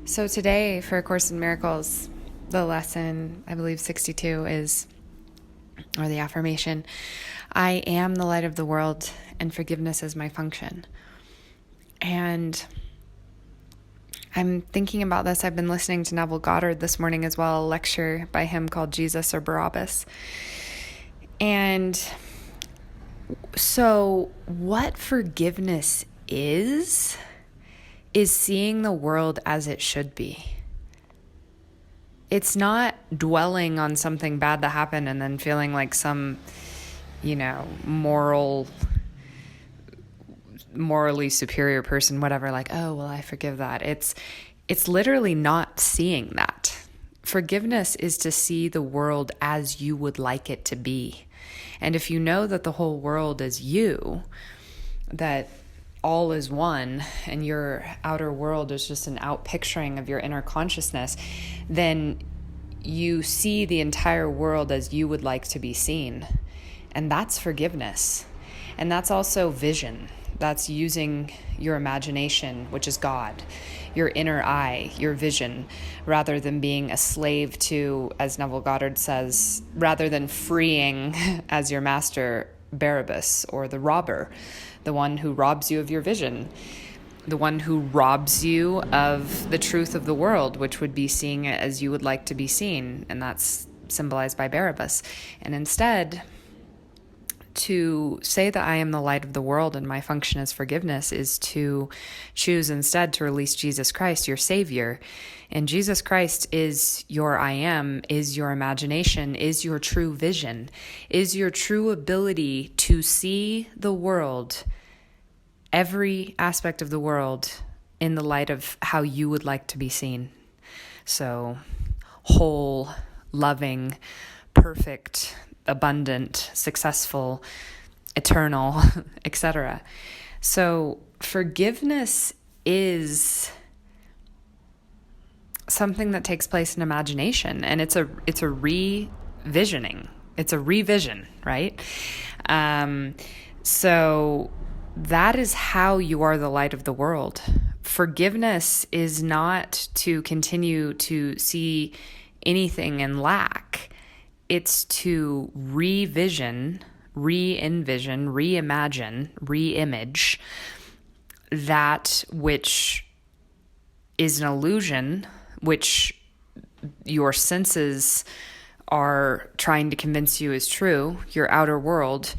So today for A Course in Miracles, the lesson, I believe 62 is, or the affirmation, I am the light of the world and forgiveness is my function. And I'm thinking about this. I've been listening to Neville Goddard this morning as well, a lecture by him called Jesus or Barabbas. And so what forgiveness is seeing the world as it should be. It's not dwelling on something bad that happened and then feeling like some, morally superior person, whatever, like, oh, well, I forgive that. It's literally not seeing that. Forgiveness is to see the world as you would like it to be. And if you know that the whole world is you, that all is one, and your outer world is just an outpicturing of your inner consciousness, then you see the entire world as you would like to be seen. And that's forgiveness. And that's also vision. That's using your imagination, which is God, your inner eye, your vision, rather than being a slave to, as Neville Goddard says, rather than freeing as your master Barabbas or the robber, the one who robs you of your vision, the one who robs you of the truth of the world, which would be seeing it as you would like to be seen. And that's symbolized by Barabbas. And instead, to say that I am the light of the world and my function is forgiveness is to choose instead to release Jesus Christ, your Savior. And Jesus Christ is your I am, is your imagination, is your true vision, is your true ability to see the world, every aspect of the world, in the light of how you would like to be seen. So, whole, loving, perfect, abundant, successful, eternal, etc. So forgiveness is something that takes place in imagination, and it's a revisioning. It's a revision, right? So that is how you are the light of the world. Forgiveness is not to continue to see anything in lack. It's to re-envision, reimagine, re-image that which is an illusion, which your senses are trying to convince you is true, your outer world,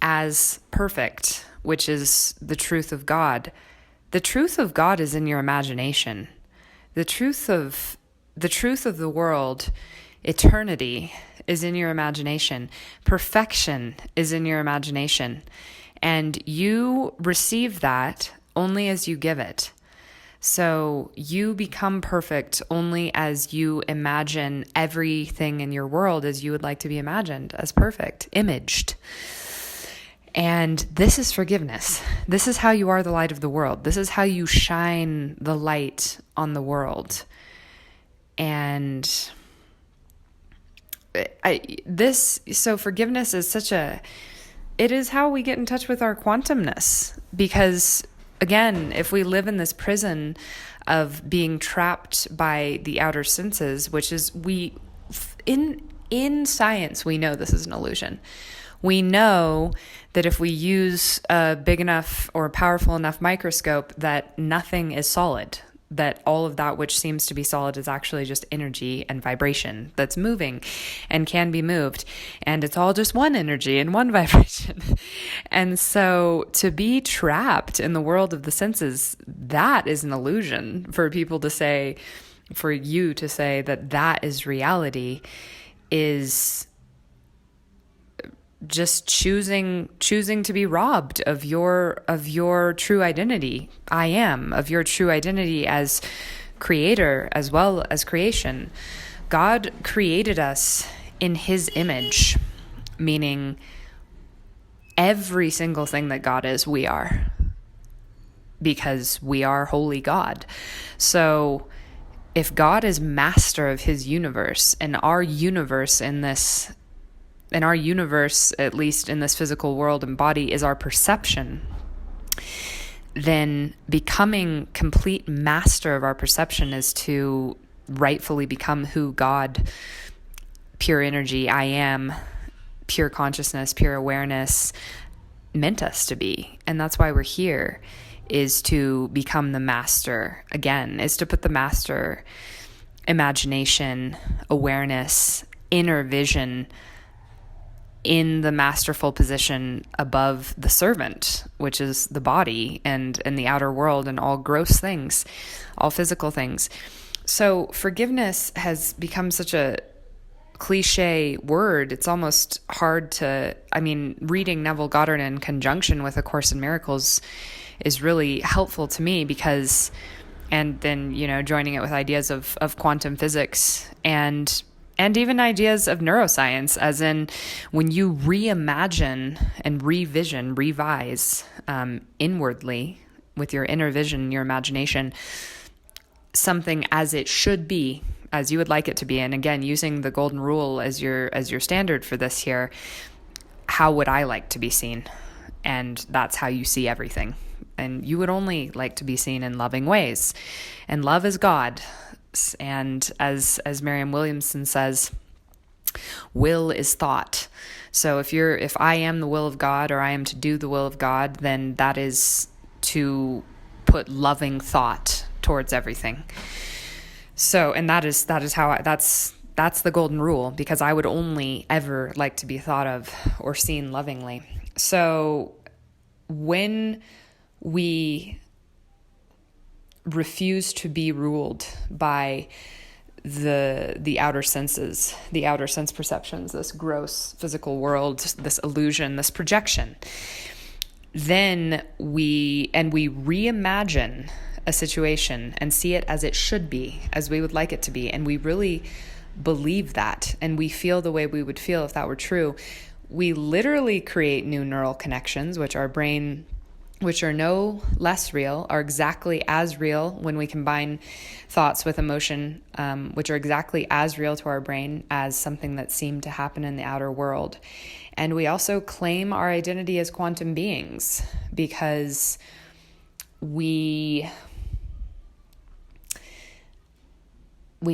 as perfect, which is the truth of God. The truth of God is in your imagination. The truth of the world, eternity, is in your imagination. Perfection is in your imagination. And you receive that only as you give it. So you become perfect only as you imagine everything in your world as you would like to be imagined, as perfect, imaged. And this is forgiveness. This is how you are the light of the world. This is how you shine the light on the world. And so forgiveness is it is how we get in touch with our quantumness. Because again, if we live in this prison of being trapped by the outer senses, which is in science, we know this is an illusion. We know that if we use a big enough or powerful enough microscope, that nothing is solid, that all of that which seems to be solid is actually just energy and vibration that's moving and can be moved. And it's all just one energy and one vibration. And so to be trapped in the world of the senses, that is an illusion. For people to say, for you to say that is reality, is just choosing to be robbed of your true identity. I am, of your true identity as creator as well as creation. God created us in his image, meaning every single thing that God is, we are, because we are holy God. So if God is master of his universe, and our universe, at least in this physical world and body, is our perception, then becoming complete master of our perception is to rightfully become who God, pure energy, I am, pure consciousness, pure awareness meant us to be. And that's why we're here, is to become the master again, is to put the master imagination, awareness, inner vision in the masterful position above the servant, which is the body and the outer world and all gross things, all physical things. So forgiveness has become such a cliche word. It's almost hard to, reading Neville Goddard in conjunction with A Course in Miracles is really helpful to me because, and then, joining it with ideas of quantum physics and even ideas of neuroscience, as in when you reimagine and revise inwardly with your inner vision, your imagination, something as it should be, as you would like it to be. And again, using the golden rule as your standard for this here, how would I like to be seen? And that's how you see everything. And you would only like to be seen in loving ways. And love is God. And as Marianne Williamson says, will is thought. So if I am the will of God, or I am to do the will of God, then that is to put loving thought towards everything. So, and that is how that's the golden rule, because I would only ever like to be thought of or seen lovingly. So when we refuse to be ruled by the outer senses, the outer sense perceptions, this gross physical world, this illusion, this projection, then we reimagine a situation and see it as it should be, as we would like it to be, and we really believe that, and we feel the way we would feel if that were true, we literally create new neural connections, which our brain, which are no less real, are exactly as real when we combine thoughts with emotion, which are exactly as real to our brain as something that seemed to happen in the outer world. And we also claim our identity as quantum beings because we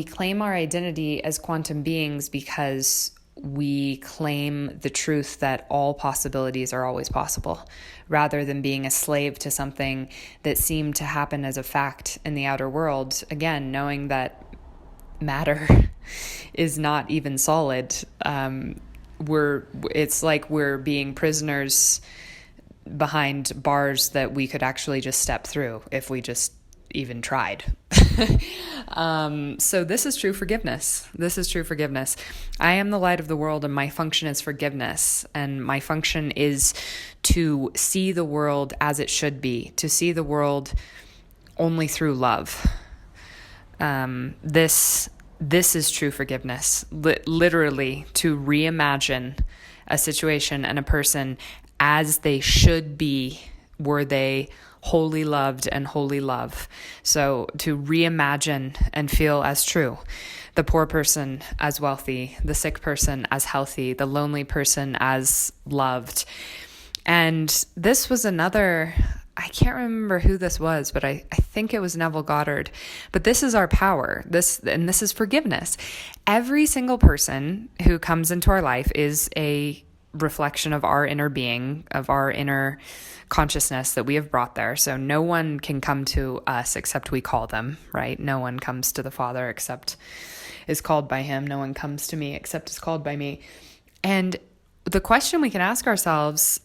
claim our identity as quantum beings because we claim the truth that all possibilities are always possible, rather than being a slave to something that seemed to happen as a fact in the outer world. Again, knowing that matter is not even solid. It's like we're being prisoners behind bars that we could actually just step through if we just even tried. So this is true forgiveness. I am the light of the world, and my function is forgiveness. And my function is to see the world as it should be, to see the world only through love. This is true forgiveness. Literally, to reimagine a situation and a person as they should be, were they wholly loved and wholly love. So to reimagine and feel as true, the poor person as wealthy, the sick person as healthy, the lonely person as loved. And this was another, I can't remember who this was, but I think it was Neville Goddard. But this is our power. This is forgiveness. Every single person who comes into our life is a reflection of our inner being, of our inner consciousness that we have brought there. So no one can come to us except we call them, right? No one comes to the Father except is called by him. No one comes to me except is called by me. And the question we can ask ourselves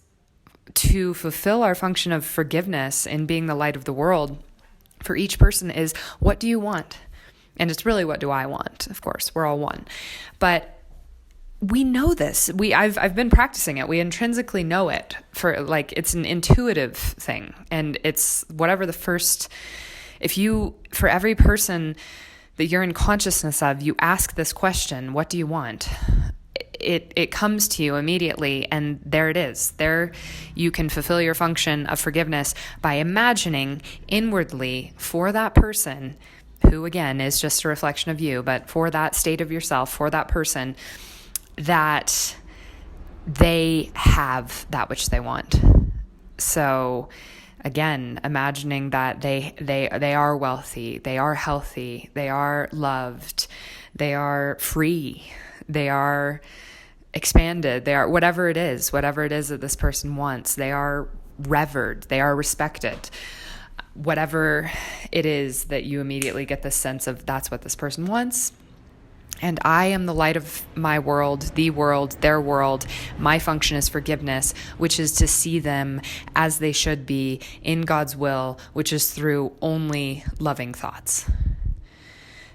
to fulfill our function of forgiveness in being the light of the world for each person is, what do you want? And it's really, what do I want? Of course, we're all one. But we know this. I've been practicing it. We intrinsically know it, for like, it's an intuitive thing. And it's whatever for every person that you're in consciousness of, you ask this question, what do you want? It comes to you immediately, and there it is. There you can fulfill your function of forgiveness by imagining inwardly for that person, who again is just a reflection of you, but for that state of yourself, for that person, that they have that which they want. So Again, imagining that they are wealthy, they are healthy, they are loved, they are free, they are expanded, they are whatever it is that this person wants. They are revered, they are respected. Whatever it is that you immediately get this sense of, that's what this person wants. And I am the light of my world, the world, their world. My function is forgiveness, which is to see them as they should be in God's will, which is through only loving thoughts.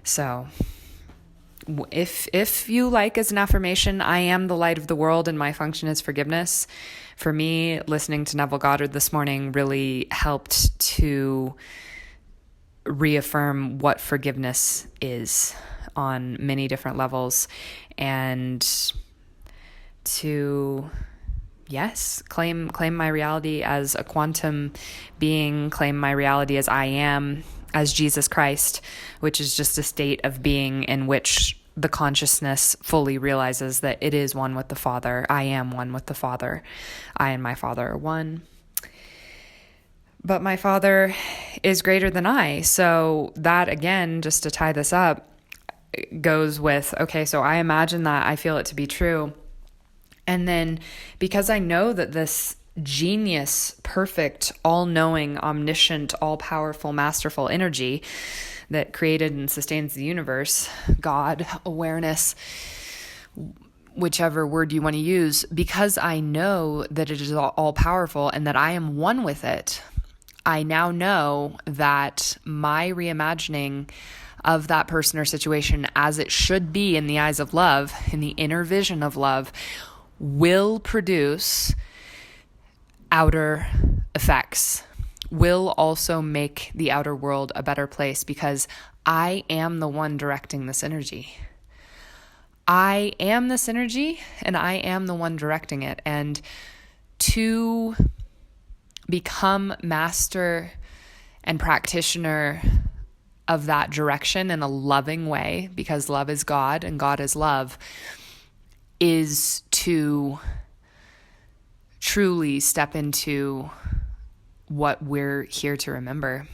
So if you like as an affirmation, I am the light of the world and my function is forgiveness. For me, listening to Neville Goddard this morning really helped to reaffirm what forgiveness is on many different levels, and to, yes, claim my reality as a quantum being, claim my reality as I am, as Jesus Christ, which is just a state of being in which the consciousness fully realizes that it is one with the Father. I am one with the Father. I and my Father are one. But my Father is greater than I. So that, again, just to tie this up, goes with, okay, so I imagine that, I feel it to be true. And then because I know that this genius, perfect, all-knowing, omniscient, all-powerful, masterful energy that created and sustains the universe, God, awareness, whichever word you want to use, because I know that it is all-powerful and that I am one with it, I now know that my reimagining of that person or situation as it should be in the eyes of love, in the inner vision of love, will produce outer effects, will also make the outer world a better place, because I am the one directing this energy. I am this energy and I am the one directing it. And to become master and practitioner of that direction in a loving way, because love is God and God is love, is to truly step into what we're here to remember.